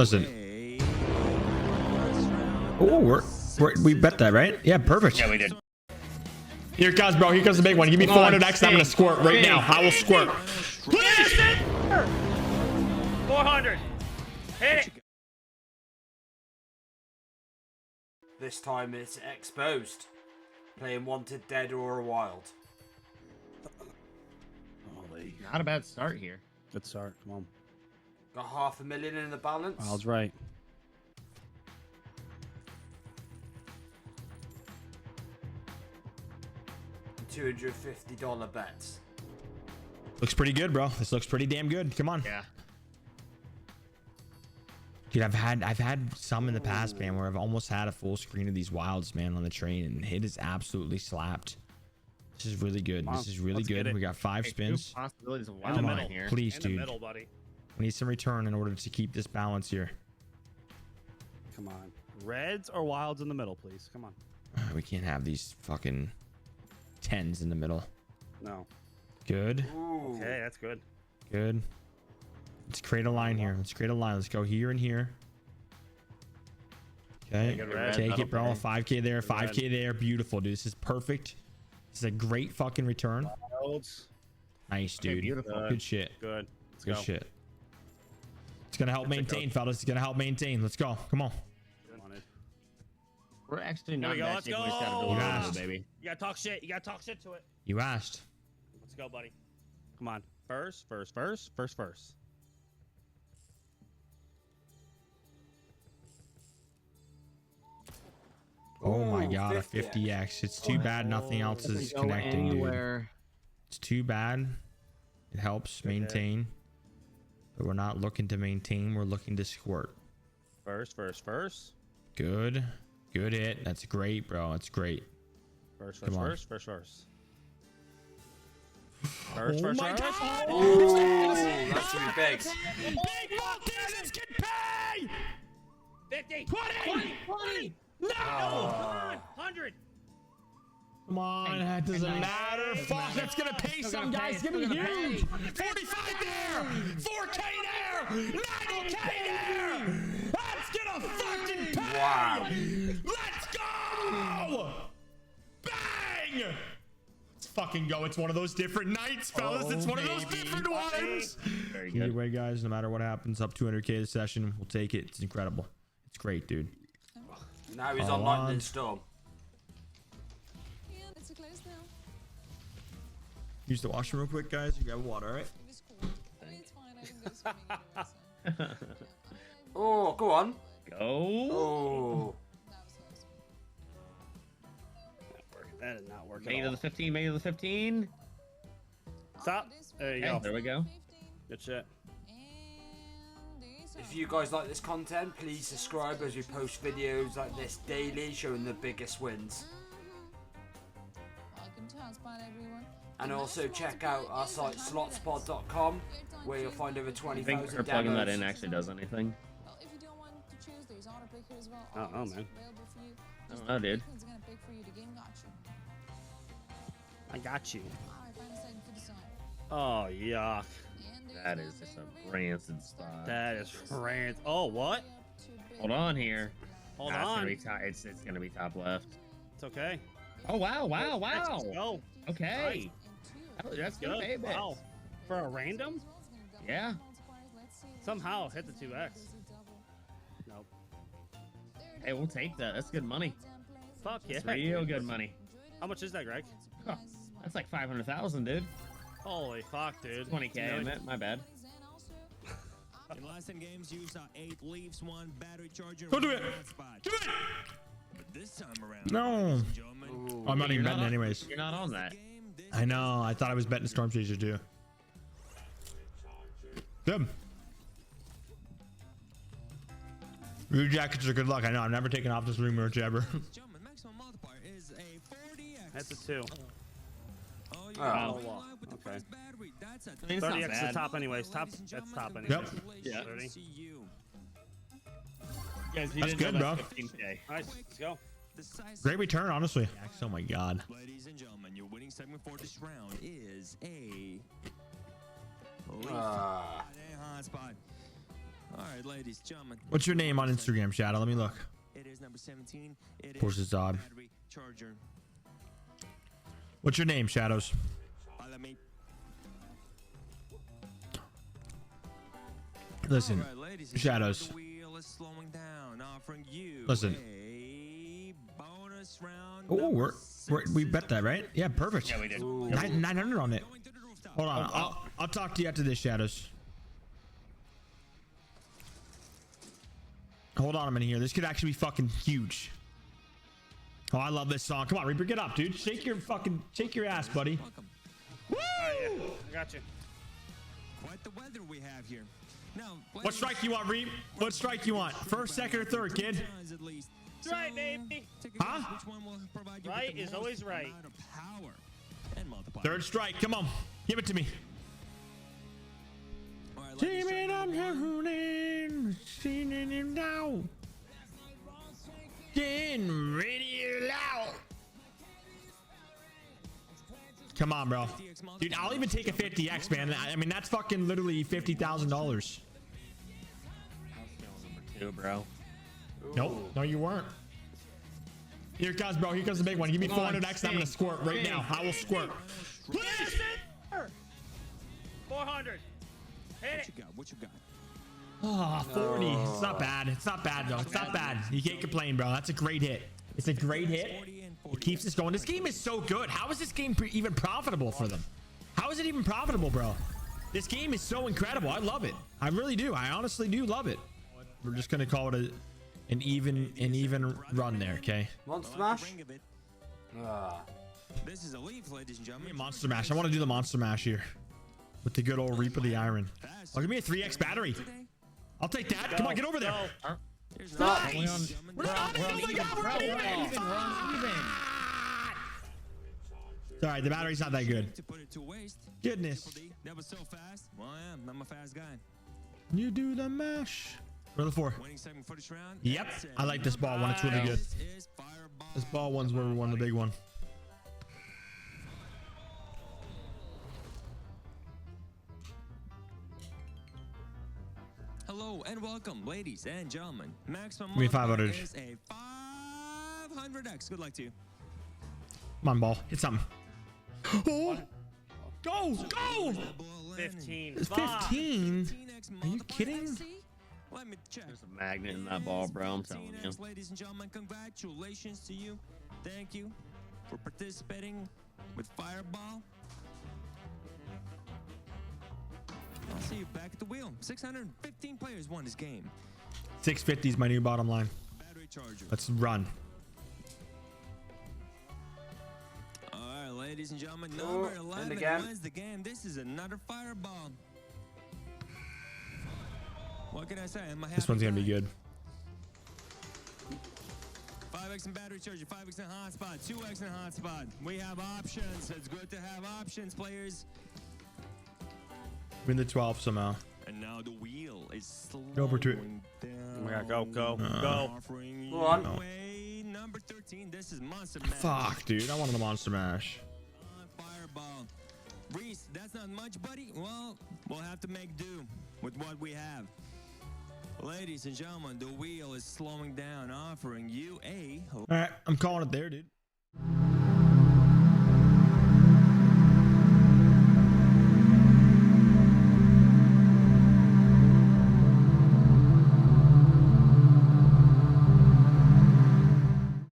Listen. Oh, we bet that, right? Yeah, perfect. Yeah, we did. Here it comes, bro. Here comes the big one. Give me 400x. I'm gonna squirt right now. I will squirt. Please. 400. Hit it. This time it's Xposed. Playing Wanted, Dead, or Wild. Holy. Not a bad start here. Good start. Come on. Got $500,000 in the balance. Wild's right. $250 bets. Looks pretty good, bro. This looks pretty damn good. Come on. Yeah. Dude, I've had some in the past, man, where I've almost had a full screen of these wilds, man, on the train, and it is absolutely slapped. This is really good. This is really good. We got 5 spins. Possibilities of Come wild on, here. please, In dude. the middle, buddy. We need some return in order to keep this balance here. Come on. Reds or wilds in the middle, please. Come on. We can't have these fucking 10s in the middle. No. Good. Ooh. Okay, that's good. Good. Let's create a line here. Let's create a line. Let's go here and here. Okay. Take it, bro. 5K there. 5K there. Beautiful, dude. This is perfect. This is a great fucking return. Wilds. Nice, dude. Beautiful. Good shit. Good. Let's Good go. shit. It's gonna help maintain, fellas. It's gonna help maintain. Let's go. Come on. Wanted. We're actually not Here we go, bad let's shape. We just go. gotta You build asked. it, baby. You gotta talk shit. You gotta talk shit to it. You asked. Let's go, buddy. Come on. First. Oh my Ooh, god, a 50x. 50x. It's too bad nothing else is connecting, dude. Anywhere. It's too bad. It helps maintain. But we're not looking to maintain. We're looking to squirt. First. Good. Good hit. That's great, bro. That's great. First. Come on. First. Oh my god! Ooh, that's gonna be big. Big Maltesers can pay! 50. 20! No! 100. Come on, that doesn't matter. Fuck, that's gonna pay some guys. Give me huge. 45 there. 4K there. 90K there. That's gonna fucking pay. Wow. Let's go. Bang. Let's fucking go. It's one of those different nights, fellas. It's one of those different ones. Very good. Either way, guys, no matter what happens, up 200K this session, we'll take it. It's incredible. It's great, dude. Now he's Oh, on Lightning Storm. Yeah, that's close now. Use the washroom real quick, guys. You grab water, all right? It was cool. It's fine. I can go swimming anyway, so. Oh, go on. Go. Oh. That was close. That did not work May at to all. the 15. May to the 15. Stop. This There you Okay, go. there we go. 15. Good shit. And these If you guys like this content, please subscribe as we post videos like this daily showing the biggest wins. Welcome to Hotspot, everyone. And also check out our site slotspod.com where you'll find over I think 20,000 her plugging that demos. in actually does anything. Well, if you don't want to choose, there's auto pick here as well. I don't know, Always man. available for you. I don't know, dude. It's gonna pick for you. The game got you. I got you. Alright, find a second to decide. Oh, yuck. And there's That no is just favorite a rancid spot. That is rant. Oh, what? Hold on here. Hold That's on. Gonna be it's gonna be top left. It's okay. Oh wow! Wow! Let's Wow! go. Okay. Oh, that's good. Pay Good. Wow. For a random? Yeah. Somehow hit the 2x. Nope. Hey, we'll take that. That's good money. Fuck yeah. That's real good money. How much is that, Greg? Huh. That's like 500,000, dude. Holy fuck, dude. 20K, I meant. My bad. In last 10 games, used 8 leaves, 1 battery charger. Don't do one it. hotspot. Do it. But this time around, No. ladies and gentlemen, Ooh. I'm not even betting on, anyways. You're not on that. game, this I know. I thought I was betting Storm Chaser too. Good. Blue jackets are good luck. I know. I've never taken off this ring merch ever. gentlemen, maximum multiplier is a 40x. That's a 2. Oh, Oh. yeah. Oh, Live wow. with the Okay. first battery. That's a I mean, it's not 30x is the bad. top anyways. Top. Ladies and That's gentlemen, top anyways. Yep. congratulations. 30. See you. Guys, you That's didn't good, know bro. that's 15K. Nice. Let's go. Decisive. Great return, honestly. Oh my god. Ladies and gentlemen, your winning segment for this round is a Ah. hotspot. All right, ladies, gentlemen. What's your name on Instagram, Shadow? Let me look. It is number 17. It Of course is it's odd. battery charger. What's your name, Shadows? Follow me. Listen, All right, ladies and Shadows. gentlemen, the wheel is slowing down, offering you Listen. a bonus round. Oh, number we bet that, right? Yeah, perfect. Yeah, we did. 900 on it. Going to the rooftop. Hold on, I'll talk to you after this, Shadows. Hold on a minute here. This could actually be fucking huge. Oh, I love this song. Come on, Reaper, get up, dude. Shake your ass, buddy. Welcome. Oh, yeah. I got you. Quite the weather we have here. Now, What strike you want, Reap? What strike you want? First, second, or third, kid? At least. That's right, baby. Take a Huh? guess which one will provide you Right with the is most always right. amount of power and multiplier. Third strike. Come on. Give it to me. All right, ladies and gentlemen, Seeing him now. Getting ready loud. Come on, bro. Dude, I'll even take a 50x, man. I mean, that's fucking literally $50,000. Two, bro. Nope. No, you weren't. Here it comes, bro. Here comes the big one. Give me 400x. I'm gonna squirt right now. I will squirt. Please. 400. Hit what it. you got? What you got? Ah, 40. It's not bad. It's not bad, though. It's not bad. You can't complain, bro. That's a great hit. It's a great hit. 40 and 40. It keeps us going. This game is so good. How is this game even profitable for them? How is it even profitable, bro? This game is so incredible. I love it. I really do. I honestly do love it. We're just gonna call it an even run there, okay? Monster I like the Mash? ring of it. Ah. This is a leaf, ladies and Give me a gentlemen. Monster Mash. I want to do the Monster Mash here with the good old Reap of the Iron. Oh, give me a 3x battery. I'll take that. Come on, get over there. Go. Here's Stop. another one. We're not even. Oh my God, we're even. It's all right. The battery's not that good. To put it to waste. Goodness. Triple D, that was so fast. Well, I am. I'm a fast guy. You do the mash. Where are the 4? Winning segment for this round. Yep. It's, I like this ball one. It's really good. This is Fireball. This ball one's where we won the big one. Hello and welcome, ladies and gentlemen. Maximum Give me multiplier 500. is a 500x. Good luck to you. Come on, ball. Hit something. Oh! Go! Go! 15. It's Fuck. 15. 15x Are you multiplier. kidding? Let me check. There's a magnet in that ball, bro. I'm telling you. 15x, ladies and gentlemen, congratulations to you. Thank you for participating with Fireball. I'll see you back at the wheel. 615 players won this game. 650 is my new bottom line. Battery charger. Let's run. All right, ladies and gentlemen, Oh, number and 11 again. wins the game. This is another Fireball. What can I say? I'm a This one's gonna be good. 5x in battery charger, 5x in hotspot, 2x in hotspot. We have options. It's good to have options, players. Win the 12 somehow. And now the wheel is slowing Go over to it. down. Oh my God, go, go, go. Offering you Go on. away number 13. This is Monster Mash. Fuck, dude. I wanted the Monster Mash. Fireball. Reese, that's not much, buddy. Well, we'll have to make do with what we have. Ladies and gentlemen, the wheel is slowing down, offering you a... All right, I'm calling it there, dude.